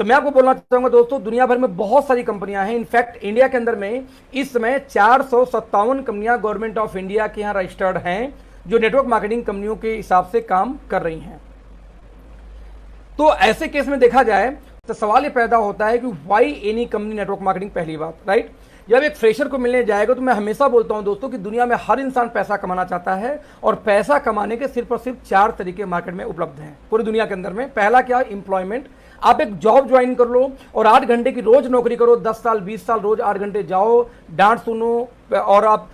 तो मैं आपको बोलना चाहूंगा दोस्तों, दुनिया भर में बहुत सारी कंपनियां हैं। इनफैक्ट इंडिया के अंदर में इस समय 457 कंपनियां गवर्नमेंट ऑफ इंडिया के यहां रजिस्टर्ड हैं, जो नेटवर्क मार्केटिंग कंपनियों के हिसाब से काम कर रही हैं। तो ऐसे केस में देखा जाए तो सवाल ये पैदा होता है कि why any company network marketing, पहली बात, राइट। जब एक फ्रेशर को मिलने जाएगा तो मैं हमेशा बोलता हूं दोस्तों कि दुनिया में हर इंसान पैसा कमाना चाहता है, और पैसा कमाने के सिर्फ और सिर्फ 4 तरीके मार्केट में उपलब्ध हैं पूरी दुनिया के अंदर में। पहला क्या, एम्प्लॉयमेंट। आप एक जॉब ज्वाइन कर लो और 8 घंटे की रोज नौकरी करो, 10 साल 20 साल रोज 8 घंटे जाओ, डांट सुनो, और आप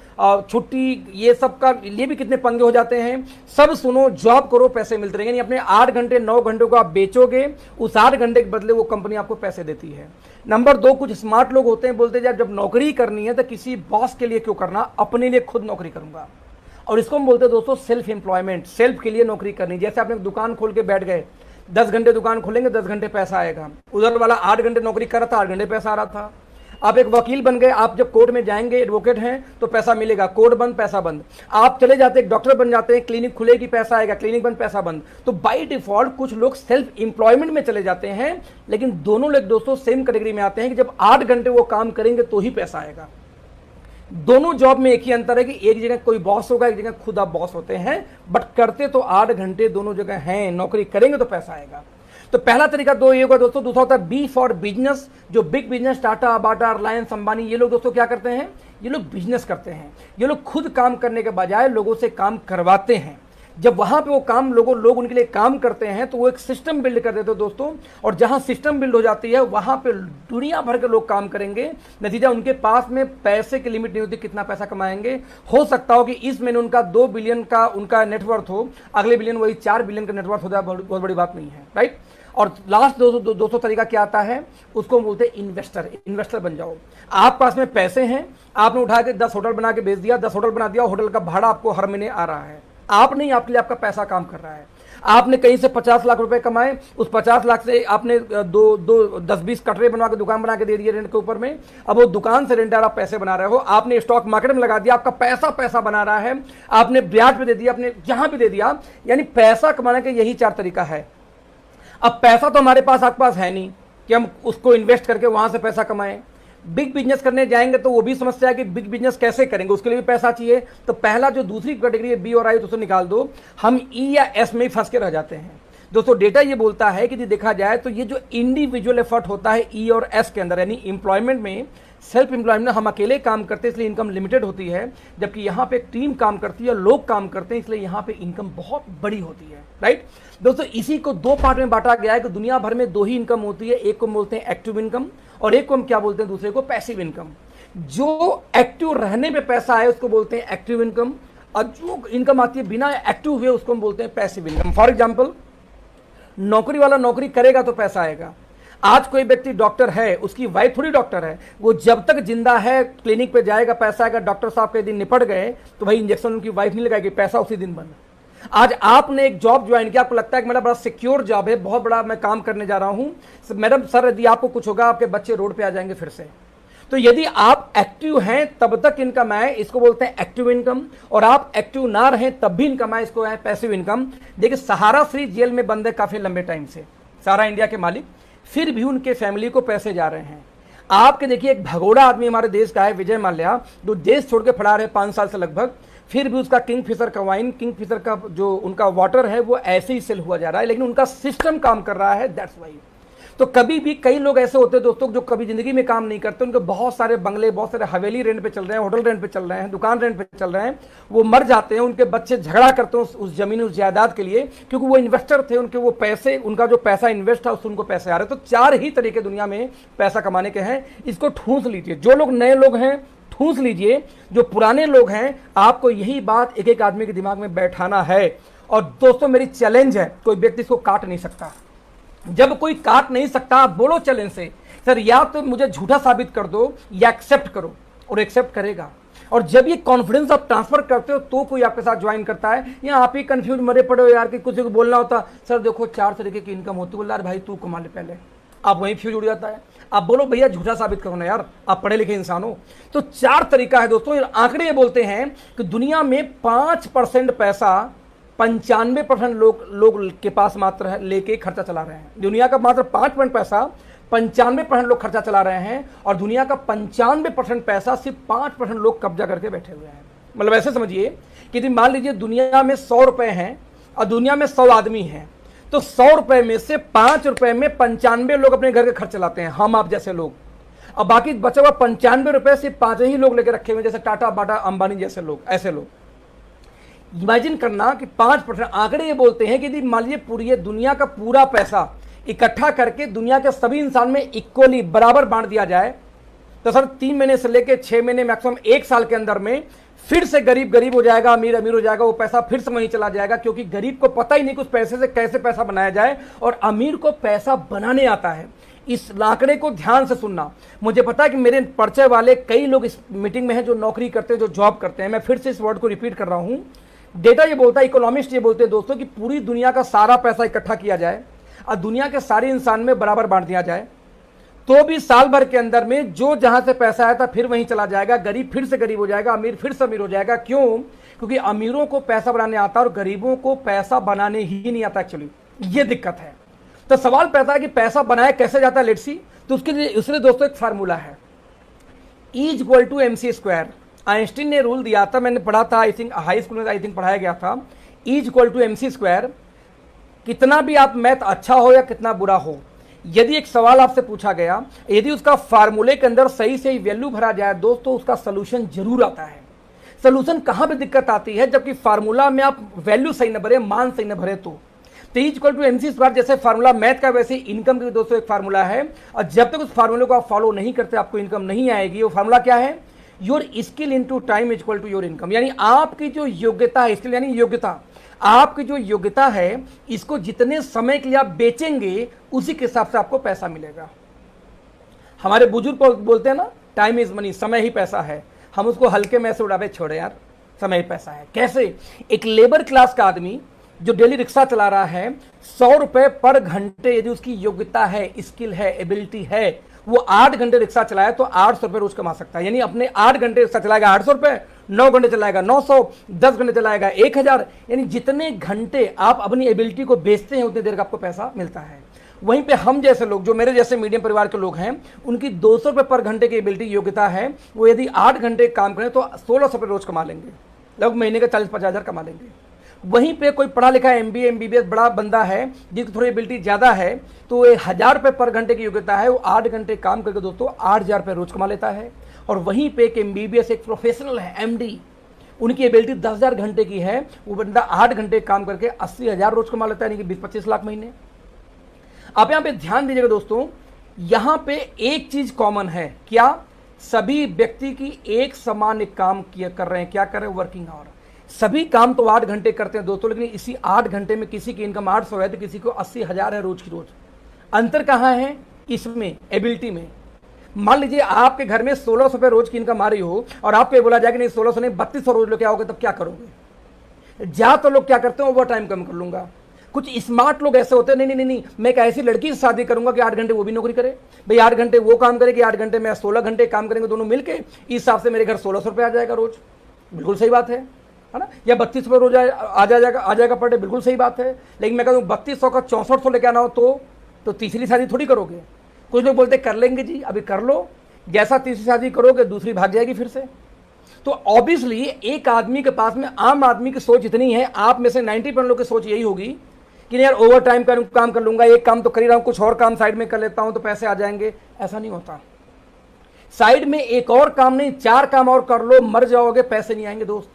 छुट्टी, ये सब का ये भी कितने पंगे हो जाते हैं, सब सुनो, जॉब करो, पैसे मिलते रहेंगे। अपने 8 घंटे 9 घंटों को आप बेचोगे, उस 8 घंटे के बदले वो कंपनी आपको पैसे देती है। नंबर 2, कुछ स्मार्ट लोग होते हैं, बोलते हैं यार जब नौकरी करनी है तो किसी बॉस के लिए क्यों करना, अपने लिए खुद नौकरी करूंगा। और इसको हम बोलते हैं दोस्तों सेल्फ एम्प्लॉयमेंट, सेल्फ के लिए नौकरी करनी। जैसे आपने दुकान खोल के बैठ गए, 10 घंटे दुकान खोलेंगे, 10 घंटे पैसा आएगा। उधर वाला 8 घंटे नौकरी कर रहा था, 8 घंटे पैसा आ रहा था। आप एक वकील बन गए, आप जब कोर्ट में जाएंगे, एडवोकेट हैं तो पैसा मिलेगा, कोर्ट बंद पैसा बंद। आप चले जाते हैं, डॉक्टर बन जाते हैं, क्लिनिक खुलेगी पैसा आएगा, क्लिनिक बंद पैसा बंद। तो बाय डिफॉल्ट कुछ लोग सेल्फ एम्प्लॉयमेंट में चले जाते हैं, लेकिन दोनों लोग दोस्तों सेम कैटेगरी में आते हैं कि जब 8 घंटे वो काम करेंगे तो ही पैसा आएगा। दोनों जॉब में एक ही अंतर है कि एक जगह कोई बॉस होगा, एक जगह खुद आप बॉस होते हैं, बट करते तो 8 घंटे दोनों जगह हैं, नौकरी करेंगे तो पैसा आएगा। तो पहला तरीका दो ये होगा दोस्तों। दूसरा होता है बी फॉर बिजनेस। जो बिग बिजनेस, टाटा, बाटा, रिलायंस, अंबानी, ये लोग दोस्तों क्या करते हैं, ये लोग बिजनेस करते हैं। ये लोग खुद काम करने के बजाय लोगों से काम करवाते हैं। जब वहां पे वो काम लोग उनके लिए काम करते हैं तो वो एक सिस्टम बिल्ड कर देते हैं दोस्तों, और जहां सिस्टम बिल्ड हो जाती है वहां पे दुनिया भर के लोग काम करेंगे। नतीजा उनके पास में पैसे की लिमिट नहीं होती, कितना पैसा कमाएंगे। हो सकता हो कि इस महीने उनका 2 बिलियन का उनका नेटवर्थ हो, अगले बिलियन वही 4 बिलियन का नेटवर्थ हो जाए, बहुत बड़ी बात नहीं है, राइट। और लास्ट दोस्तों तरीका क्या आता है, उसको बोलते हैं इन्वेस्टर। इन्वेस्टर बन जाओ। आप पास में पैसे हैं, आपने उठा के 10 होटल बना के बेच दिया, 10 होटल बना दिया, होटल का भाड़ा आपको हर महीने आ रहा है। आप नहीं, आपके लिए आपका पैसा काम कर रहा है। आपने कहीं से 50 लाख रुपए कमाए, उस 50 लाख से आपने 10-20 कटरे बनवा के दुकान बना के दे दिए रेंट के ऊपर में। अब वो दुकान से रेंटर आप पैसे बना रहे हो, आपने स्टॉक मार्केट में लगा दिया, आपका पैसा बना रहा है, आपने ब्याज पे दे दिया, आपने जहां भी दे दिया। यानी पैसा कमाने का यही 4 तरीका है। अब पैसा तो हमारे पास आपके पास है नहीं कि हम उसको इन्वेस्ट करके वहां से पैसा कमाएं। बिग बिजनेस करने जाएंगे तो वो भी समस्या है कि बिग बिजनेस कैसे करेंगे, उसके लिए भी पैसा चाहिए। तो पहला जो दूसरी कैटेगरी है बी और आई, तो उसे निकाल दो। हम ई या एस में ही फंस के रह जाते हैं दोस्तों। डेटा ये बोलता है कि देखा जाए तो ये जो इंडिविजुअल एफर्ट होता है ई और एस के अंदर, यानी एम्प्लॉयमेंट में, सेल्फ एम्प्लॉयमेंट, हम अकेले काम करते हैं इसलिए इनकम लिमिटेड होती है, जबकि यहाँ पे एक टीम काम करती है, लोग काम करते हैं, इसलिए यहाँ पे इनकम बहुत बड़ी होती है, राइट दोस्तों। इसी को 2 पार्ट में बांटा गया है कि दुनिया भर में 2 ही इनकम होती है। एक को बोलते हैं एक्टिव इनकम, और एक को हम क्या बोलते हैं, दूसरे को पैसिव इनकम। जो एक्टिव रहने पे पैसा आए उसको बोलते हैं एक्टिव इनकम, और जो इनकम आती है बिना एक्टिव हुए उसको हम बोलते हैं पैसिव इनकम। फॉर एग्जाम्पल, नौकरी वाला नौकरी करेगा तो पैसा आएगा। आज कोई व्यक्ति डॉक्टर है, उसकी वाइफ थोड़ी डॉक्टर है, वो जब तक जिंदा है क्लिनिक पे जाएगा, पैसा आएगा। डॉक्टर साहब के दिन निपट गए तो भाई इंजेक्शन उनकी वाइफ नहीं लगाएगी, पैसा उसी दिन बंद। आज आपने एक जॉब ज्वाइन किया, आपको लगता है कि मेरा बड़ा सिक्योर जॉब है, बहुत बड़ा मैं काम करने जा रहा हूं, मैडम सर यदि आपको कुछ होगा आपके बच्चे रोड पे आ जाएंगे फिर से। तो यदि आप एक्टिव हैं तब तक इनकम आए, इसको बोलते हैं एक्टिव इनकम, और आप एक्टिव ना रहें तब भी इनकम आए, इसको है पैसिव इनकम। देखिए सहारा फ्री जेल में बंद है काफी लंबे टाइम से, सारा इंडिया के मालिक, फिर भी उनके फैमिली को पैसे जा रहे हैं। आपके देखिए एक भगोड़ा आदमी हमारे देश का है, विजय माल्या, जो देश छोड़ के फरार है 5 साल से लगभग, फिर भी उसका किंगफिशर का वाइन, किंगफिशर का जो उनका वाटर है वो ऐसे ही सेल हुआ जा रहा है, लेकिन उनका सिस्टम काम कर रहा है, दैट्स वाई। तो कभी भी कई लोग ऐसे होते हैं दोस्तों जो कभी जिंदगी में काम नहीं करते, उनके बहुत सारे बंगले, बहुत सारे हवेली रेंट पे चल रहे हैं, होटल रेंट पे चल रहे हैं, दुकान रेंट पे चल रहे हैं, वो मर जाते हैं, उनके बच्चे झगड़ा करते हैं उस जमीन, उस जायदाद के लिए, क्योंकि वो इन्वेस्टर थे, उनके वो पैसे, उनका जो पैसा इन्वेस्ट था उससे उनको पैसे आ रहे। तो 4 ही तरीके दुनिया में पैसा कमाने के हैं, इसको ठूंस लीजिए। जो लोग नए लोग हैं ठूंस लीजिए, जो पुराने लोग हैं आपको यही बात एक एक आदमी के दिमाग में बैठाना है। और दोस्तों मेरी चैलेंज है, कोई व्यक्ति इसको काट नहीं सकता। जब कोई काट नहीं सकता, आप बोलो चैलेंज से, सर या तो मुझे झूठा साबित कर दो या एक्सेप्ट करो, और एक्सेप्ट करेगा। और जब ये कॉन्फिडेंस आप ट्रांसफर करते हो तो कोई आपके साथ ज्वाइन करता है। या आप ही कंफ्यूज मरे पड़े हो यार कि कुछ को बोलना होता, सर देखो 4 तरीके की इनकम होती है, बोला भाई तू कमा ले पहले, आप वहीं फ्यूज उड़ जाता है। आप बोलो भैया झूठा साबित करो ना यार, आप पढ़े लिखे इंसान हो। तो 4 तरीका है दोस्तों। आंकड़े ये बोलते हैं कि दुनिया में 5% पैसा 95% लोग के पास मात्र है लेके खर्चा चला रहे हैं। दुनिया का मात्र 5% पैसा 95% लोग खर्चा चला रहे हैं और दुनिया का 95% पैसा सिर्फ 5% लोग कब्जा करके बैठे हुए हैं। मतलब ऐसे समझिए कि यदि मान लीजिए दुनिया में 100 रुपए हैं और दुनिया में 100 आदमी हैं, तो 100 रुपए में से 5 रुपए में 95 लोग अपने घर के खर्च चलाते हैं, हम आप जैसे लोग। अब बाकी बचा हुआ 95 रुपए सिर्फ 5 ही लोग लेके रखे हुए, जैसे टाटा, बाटा, अंबानी जैसे लोग, ऐसे लोग। इमेजिन करना कि 5%, आंकड़े ये बोलते हैं कि यदि मान लीजिए पूरी दुनिया का पूरा पैसा इकट्ठा करके दुनिया के सभी इंसान में इक्वली बराबर बांट दिया जाए, तो सर 3 महीने से लेकर 6 महीने, मैक्सिमम 1 साल के अंदर में फिर से गरीब गरीब हो जाएगा, अमीर अमीर हो जाएगा। वो पैसा फिर से वहीं चला जाएगा, क्योंकि गरीब को पता ही नहीं कि उस पैसे से कैसे पैसा बनाया जाए, और अमीर को पैसा बनाने आता है। इस आंकड़े को ध्यान से सुनना। मुझे पता है कि मेरे परिचय वाले कई लोग इस मीटिंग में हैं जो नौकरी करते हैं, जो जॉब करते हैं। मैं फिर से इस वर्ड को रिपीट कर रहा हूं। डेटा ये बोलता है, इकोनॉमिस्ट ये बोलते हैं दोस्तों, कि पूरी दुनिया का सारा पैसा इकट्ठा किया जाए और दुनिया के सारे इंसान में बराबर बांट दिया जाए, तो भी साल भर के अंदर में जो जहां से पैसा आया था फिर वहीं चला जाएगा। गरीब फिर से गरीब हो जाएगा, अमीर फिर से अमीर हो जाएगा। क्यों? क्योंकि अमीरों को पैसा बनाने आता है और गरीबों को पैसा बनाने ही नहीं आता। एक्चुअली ये दिक्कत है। तो सवाल पैदा है कि पैसा बनाया कैसे जाता है, लेट्स सी। तो उसके लिए दोस्तों एक फार्मूला है, E = mc²। आइंस्टीन ने रूल दिया था, मैंने पढ़ा था, आई थिंक हाई स्कूल में आई थिंक पढ़ाया गया था। E = mc²। कितना भी आप मैथ अच्छा हो या कितना बुरा हो, यदि एक सवाल आपसे पूछा गया, यदि उसका फार्मूले के अंदर सही से वैल्यू भरा जाए दोस्तों, उसका सोल्यूशन जरूर आता है। सोल्यूशन कहां पे दिक्कत आती है? जबकि फार्मूला में आप वैल्यू सही न भरे, मान सही न भरे तो। E = mc², जैसे फार्मूला मैथ का, वैसे इनकम का दोस्तों एक फार्मूला है, और जब तक उस फार्मूले को आप फॉलो नहीं करते आपको इनकम नहीं आएगी। वो फार्मूला क्या है? Your skill into time = your income. यानी आपकी जो योग्यता है, स्किल यानी योग्यता, आपकी जो योग्यता है, इसको जितने समय के लिए आप बेचेंगे उसी के हिसाब से आपको पैसा मिलेगा। हमारे बुजुर्ग बोलते हैं ना, टाइम इज मनी, समय ही पैसा है। हम उसको हल्के में से उड़ावे, छोड़े यार, समय ही पैसा है। कैसे? एक लेबर क्लास का आदमी जो डेली रिक्शा चला रहा है, 100 रुपए पर घंटे यदि उसकी योग्यता है, स्किल है, एबिलिटी है, वो 8 घंटे रिक्शा चलाए तो 800 रुपए रोज कमा सकता है। यानी अपने 8 घंटे रिक्शा चलाएगा 800 रुपए, 9 घंटे चलाएगा 900, 10 घंटे चलाएगा 1000। यानी जितने घंटे आप अपनी एबिलिटी को बेचते हैं उतनी देर का आपको पैसा मिलता है। वहीं पे हम जैसे लोग, जो मेरे जैसे मीडियम परिवार के लोग हैं, उनकी 200 रुपए पर घंटे की एबिलिटी योग्यता है, वो यदि 8 घंटे काम करें तो 1600 रुपए रोज कमा लेंगे, लगभग महीने का 40-50 हज़ार कमा लेंगे। वहीं पे कोई पढ़ा लिखा MBA MBBS बड़ा बंदा है, जिसकी थोड़ी एबिलिटी ज़्यादा है, तो 1000 रुपये पर घंटे की योग्यता है, वो 8 घंटे काम करके दोस्तों 8000 रुपये रोज कमा लेता है। और वहीं पे एक MBBS एक प्रोफेशनल है, MD, उनकी एबिलिटी 10,000 घंटे की है, वो बंदा 8 घंटे काम करके 80,000 रोज कमा लेता है, यानी कि 20-25 लाख महीने। आप यहाँ पे ध्यान दीजिएगा दोस्तों, यहाँ पे एक चीज कॉमन है, क्या? सभी व्यक्ति की एक समान काम कर रहे हैं। क्या कर रहे हैं? Working hour. सभी काम तो 8 घंटे करते हैं दोस्तों, लेकिन इसी 8 घंटे में किसी की इनकम 800 है तो किसी को 80,000 है रोज की रोज। अंतर कहाँ है? इसमें, एबिलिटी में। मान लीजिए आपके घर में 1600 रुपये रोज की इनकम आ रही हो और आपको बोला जाए कि नहीं 1600 नहीं 3200 रोज लेके आओगे, तब क्या करोगे? जा तो लोग क्या करते हैं, ओवर टाइम कम कर लूंगा। कुछ स्मार्ट लोग ऐसे होते हैं, नहीं नहीं नहीं, मैं एक ऐसी लड़की से शादी करूंगा कि 8 घंटे वो भी नौकरी करे, भाई 8 घंटे वो काम करेगी, 8 घंटे मैं 16 घंटे काम करेंगे दोनों मिलके, इस हिसाब से मेरे घर 1600 रुपये आ जाएगा रोज। बिल्कुल सही बात है ना? या 3200 रुपये रोज आ जाएगा पर डे, बिल्कुल सही बात है। लेकिन मैं कहूँ 3200 का 6400 लेके आना हो तो तीसरी शादी थोड़ी करोगे। कुछ लोग बोलते कर लेंगे जी, अभी कर लो, जैसा तीसरी शादी करोगे दूसरी भाग जाएगी फिर से। तो ऑब्वियसली एक आदमी के पास में, आम आदमी की सोच इतनी है, आप में से 90% लोगों की सोच यही होगी कि यार ओवर टाइम काम कर लूंगा, एक काम तो कर ही रहा हूं, कुछ और काम साइड में कर लेता हूं तो पैसे आ जाएंगे। ऐसा नहीं होता। साइड में एक और काम नहीं, 4 काम और कर लो, मर जाओगे, पैसे नहीं आएंगे दोस्त।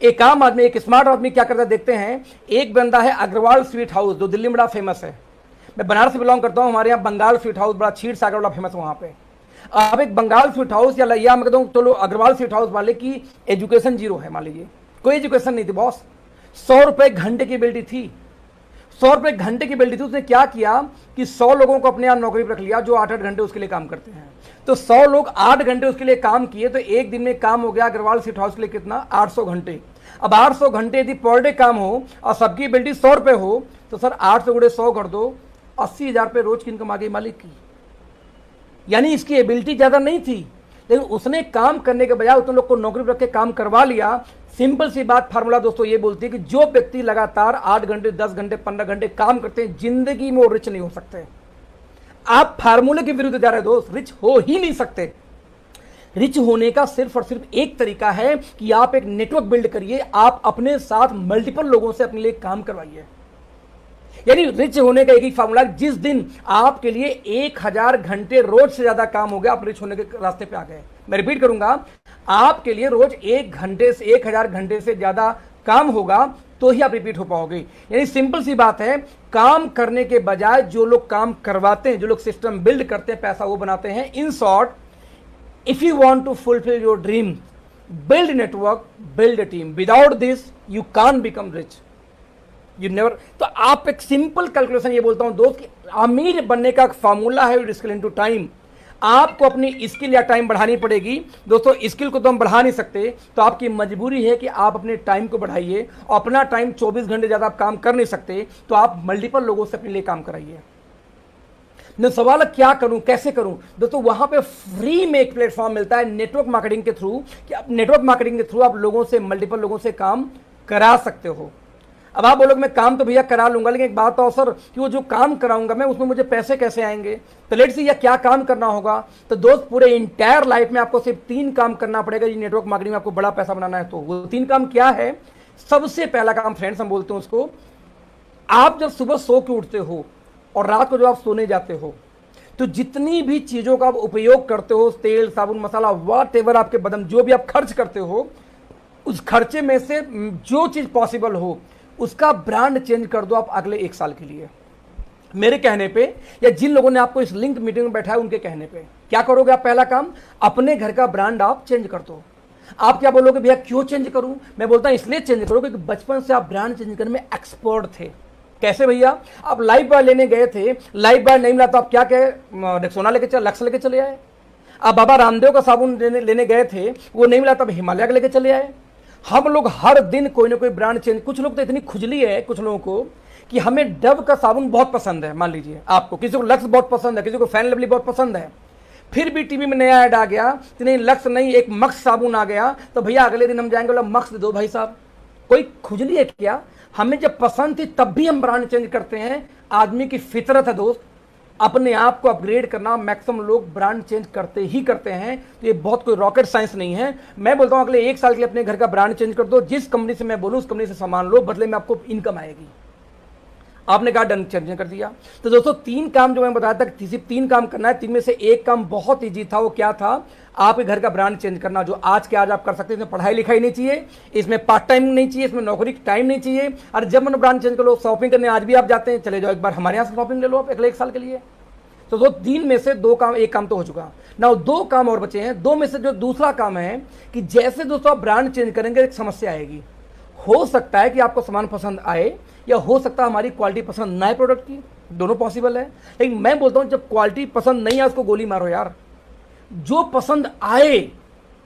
एक आम आदमी, एक स्मार्ट आदमी क्या करता है देखते हैं। एक बंदा है अग्रवाल स्वीट हाउस, जो दिल्ली में बड़ा फेमस है। मैं बनारस से बिलोंग करता हूं, हमारे यहाँ बंगाल स्वीट हाउस बड़ा, क्षीर सागर बड़ा फेमस है वहां पे। अब एक बंगाल स्वीट हाउस या मैं कहता हूँ चलो अग्रवाल स्वीट हाउस वाले की एजुकेशन 0 है, मान लीजिए कोई एजुकेशन नहीं थी बॉस, 100 रुपए घंटे की एबिलिटी थी, 100 रुपए घंटे की एबिलिटी थी। उसने क्या किया कि 100 लोगों को अपने यहाँ नौकरी पर रख लिया जो 8-8 घंटे उसके लिए काम करते हैं। तो 100 लोग 8 घंटे उसके लिए काम किए तो एक दिन में काम हो गया अग्रवाल स्वीट हाउस के लिए कितना? 800 घंटे। अब 800 घंटे यदि पर डे काम हो और सबकी एबिलिटी 100 रुपए हो तो सर 8 से गुणे 100 कर दो, 80,000 रुपये रोज की इनकम आ गई मालिक की। यानी इसकी एबिलिटी ज्यादा नहीं थी, लेकिन उसने काम करने के बजाय उतने लोग को नौकरी पर रख के काम करवा लिया। सिंपल सी बात, फार्मूला दोस्तों ये बोलती है कि जो व्यक्ति लगातार 8 घंटे, 10 घंटे, 15 घंटे काम करते हैं, जिंदगी में वो रिच नहीं हो सकते। आप फार्मूले के विरुद्ध जा रहे हैं दोस्त, रिच हो ही नहीं सकते। रिच होने का सिर्फ और सिर्फ एक तरीका है कि आप एक नेटवर्क बिल्ड करिए, आप अपने साथ मल्टीपल लोगों से अपने लिए काम करवाइए। यानी रिच होने का एक ही फार्मूला, जिस दिन आपके लिए 1000 घंटे रोज से ज्यादा काम हो गया, आप रिच होने के रास्ते पे आ गए। मैं रिपीट करूंगा, आपके लिए रोज 1000 घंटे से ज्यादा काम होगा तो ही आप रिपीट हो पाओगे। यानी सिंपल सी बात है, काम करने के बजाय जो लोग काम करवाते हैं, जो लोग सिस्टम बिल्ड करते हैं, पैसा वो बनाते हैं। In short, if you want to fulfill your dream, build a network, build a team. Without this you can't become rich, you never। तो आप एक सिंपल कैलकुलेशन ये बोलता हूं दोस्त कि अमीर बनने का फार्मूला है स्किल इनटू टाइम। आपको अपनी स्किल या टाइम बढ़ानी पड़ेगी दोस्तों। स्किल को तो हम बढ़ा नहीं सकते, तो आपकी मजबूरी है कि आप अपने टाइम को बढ़ाइए। अपना टाइम 24 घंटे ज्यादा आप काम कर नहीं सकते, तो आप मल्टीपल लोगों से अपने लिए काम कराइए। न सवाल है क्या करूं, कैसे करूं दोस्तों, वहां पे फ्री में एक प्लेटफॉर्म मिलता है नेटवर्क मार्केटिंग के थ्रू, कि आप नेटवर्क मार्केटिंग के थ्रू आप लोगों से, मल्टीपल लोगों से काम करा सकते हो। अब आप बोलोगे मैं काम तो भैया करा लूंगा, लेकिन एक बात तो सर कि वो जो काम कराऊंगा मैं, उसमें मुझे पैसे कैसे आएंगे। तो लेट्स सी, या क्या काम करना होगा। तो दोस्त पूरे इंटायर लाइफ में आपको सिर्फ 3 काम करना पड़ेगा। ये नेटवर्क मार्केटिंग में आपको बड़ा पैसा बनाना है तो वो 3 काम क्या है। सबसे पहला काम फ्रेंड्स हम बोलते हैं उसको, आप जब सुबह सो के उठते हो और रात को जब आप सोने जाते हो, तो जितनी भी चीजों का आप उपयोग करते हो, तेल, साबुन, मसाला, वॉट एवर आपके बदन जो भी आप खर्च करते हो, उस खर्चे में से जो चीज पॉसिबल हो उसका ब्रांड चेंज कर दो आप अगले 1 साल के लिए। मेरे कहने पे, या जिन लोगों ने आपको इस लिंक मीटिंग में बैठाया उनके कहने पे क्या करोगे आप। पहला काम, अपने घर का ब्रांड आप चेंज कर दो। आप क्या बोलोगे भैया क्यों चेंज करूं। मैं बोलता हूं इसलिए चेंज करो क्योंकि बचपन से आप ब्रांड चेंज करने में एक्सपर्ट थे। कैसे भैया, आप लाइफ बॉय लेने गए थे, लाइफ बॉय नहीं मिला तो आप क्या कहे, रेक्सोना लेके चले, लक्स लेके चले आए। आप बाबा रामदेव का साबुन लेने गए थे, वो नहीं मिला तब हिमालय का लेके चले आए। हम लोग हर दिन कोई ना कोई ब्रांड चेंज। कुछ लोग तो इतनी खुजली है कुछ लोगों को कि हमें डव का साबुन बहुत पसंद है, मान लीजिए आपको, किसी को लक्स बहुत पसंद है, किसी को फैन लवली बहुत पसंद है, फिर भी टीवी में नया ऐड आ गया कि नहीं लक्स नहीं एक मक्स साबुन आ गया, तो भैया अगले दिन हम जाएंगे बोला मक्स दे दो भाई साहब। कोई खुजली है क्या। हमें जब पसंद थी तब भी हम ब्रांड चेंज करते हैं। आदमी की फितरत है दोस्त, अपने आप को अपग्रेड करना। मैक्सिमम लोग ब्रांड चेंज करते ही करते हैं, तो ये बहुत कोई रॉकेट साइंस नहीं है। मैं बोलता हूं अगले 1 साल के लिए अपने घर का ब्रांड चेंज कर दो। जिस कंपनी से मैं बोलूं उस कंपनी से सामान लो, बदले में आपको इनकम आएगी। आपने कहा डन, चेंज कर दिया। तो दोस्तों 3 काम जो मैं बताया था, सिर्फ 3 काम करना है। 3 में से एक काम बहुत ईजी था। वो क्या था, आपके घर का ब्रांड चेंज करना, जो आज के आज आप कर सकते हैं। इसमें पढ़ाई लिखाई नहीं चाहिए, इसमें पार्ट टाइम नहीं चाहिए, इसमें नौकरी टाइम नहीं चाहिए। और जब मैंने ब्रांड चेंज कर लो, शॉपिंग करने आज भी आप जाते हैं, चले जाओ एक बार हमारे यहाँ से शॉपिंग ले लो आप अगले 1 साल के लिए। तो 3 में से 2 काम, 1 काम तो हो चुका। ना 2 काम और बचे हैं। 2 में से जो दूसरा काम है कि जैसे दोस्तों आप ब्रांड चेंज करेंगे एक समस्या आएगी। हो सकता है कि आपको सामान पसंद आए, या हो सकता है हमारी क्वालिटी पसंद ना आए प्रोडक्ट की, दोनों पॉसिबल है। लेकिन मैं बोलता हूं जब क्वालिटी पसंद नहीं है उसको गोली मारो यार। जो पसंद आए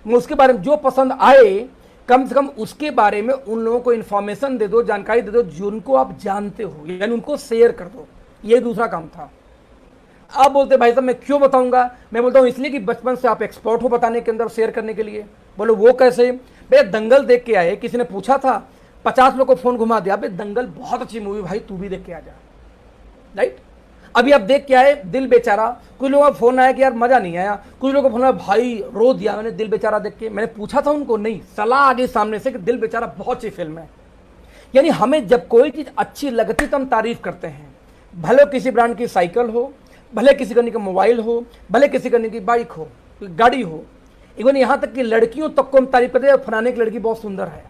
उसके बारे में, जो पसंद आए कम से कम उसके बारे में उन लोगों को इंफॉर्मेशन दे दो, जानकारी दे दो जिनको आप जानते हो, यानी उनको शेयर कर दो। ये दूसरा काम था। आप बोलते भाई साहब मैं क्यों बताऊंगा। मैं बोलता हूं इसलिए कि बचपन से आप एक्सपर्ट हो बताने के अंदर, शेयर करने के लिए। बोलो वो कैसे। भैया दंगल देख के आए, किसी ने पूछा था, 50 लोग को फोन घुमा दिया, भाई दंगल बहुत अच्छी मूवी भाई तू भी देख के आ जा, राइट। अभी आप देख के आए दिल बेचारा, कुछ लोगों का फोन आया कि यार मजा नहीं आया, कुछ लोगों का फोन आया भाई रो दिया मैंने दिल बेचारा देख के। मैंने पूछा था उनको, नहीं सलाह आगे सामने से कि दिल बेचारा बहुत अच्छी फिल्म है। यानी हमें जब कोई चीज अच्छी लगती तो हम तारीफ करते हैं, भले किसी ब्रांड की साइकिल हो, भले किसी कंपनी का मोबाइल हो, भले किसी कंपनी की बाइक हो, गाड़ी हो, इवन यहाँ तक कि लड़कियों तक को हम तारीफ करते हैं, फलाने की लड़की बहुत सुंदर है।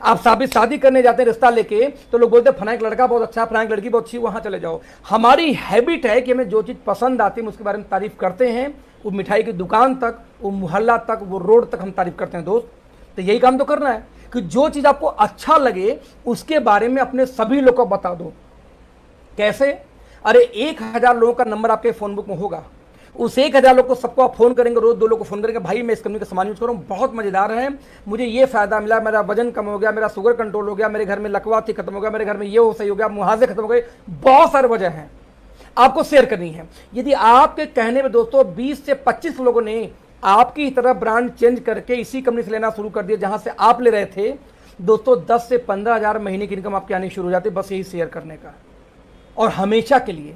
आप शादी करने जाते हैं रिश्ता लेके तो लोग बोलते हैं फलाना एक लड़का बहुत अच्छा, फलाना एक लड़की बहुत अच्छी, वहां चले जाओ। हमारी हैबिट है कि हमें जो चीज पसंद आती है उसके बारे में तारीफ करते हैं। वो मिठाई की दुकान तक, वो मोहल्ला तक, वो रोड तक हम तारीफ करते हैं दोस्त। तो यही काम तो करना है कि जो चीज आपको अच्छा लगे उसके बारे में अपने सभी लोग को बता दो। कैसे, अरे 1000 लोगों का नंबर आपके फोन बुक में होगा, उस 1000 लोग को सबको आप फोन करेंगे, रोज 2 लोग को फोन करेंगे, भाई मैं इस कंपनी का सामान यूज कर रहा हूँ, बहुत मजेदार है, मुझे ये फायदा मिला, मेरा वजन कम हो गया, मेरा शुगर कंट्रोल हो गया, मेरे घर में लकवा थी खत्म हो गया, मेरे घर में ये हो सही हो गया, मुहासे खत्म हो गए, बहुत सारे वजह हैं आपको शेयर करनी है। यदि आपके कहने में दोस्तों 20 से 25 लोगों ने आपकी तरह ब्रांड चेंज करके इसी कंपनी से लेना शुरू कर दिया जहां से आप ले रहे थे, दोस्तों 10 से 15,000 महीने की इनकम आपकी आनी शुरू हो जाती है बस यही शेयर करने का। और हमेशा के लिए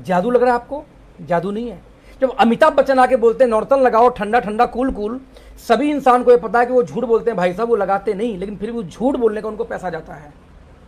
जादू लग रहा है आपको, जादू नहीं है। जब अमिताभ बच्चन आके बोलते हैं नॉर्टन लगाओ ठंडा ठंडा कूल कूल, सभी इंसान को ये पता है कि वो झूठ बोलते हैं भाई साहब, वो लगाते नहीं, लेकिन फिर भी झूठ बोलने का उनको पैसा जाता है।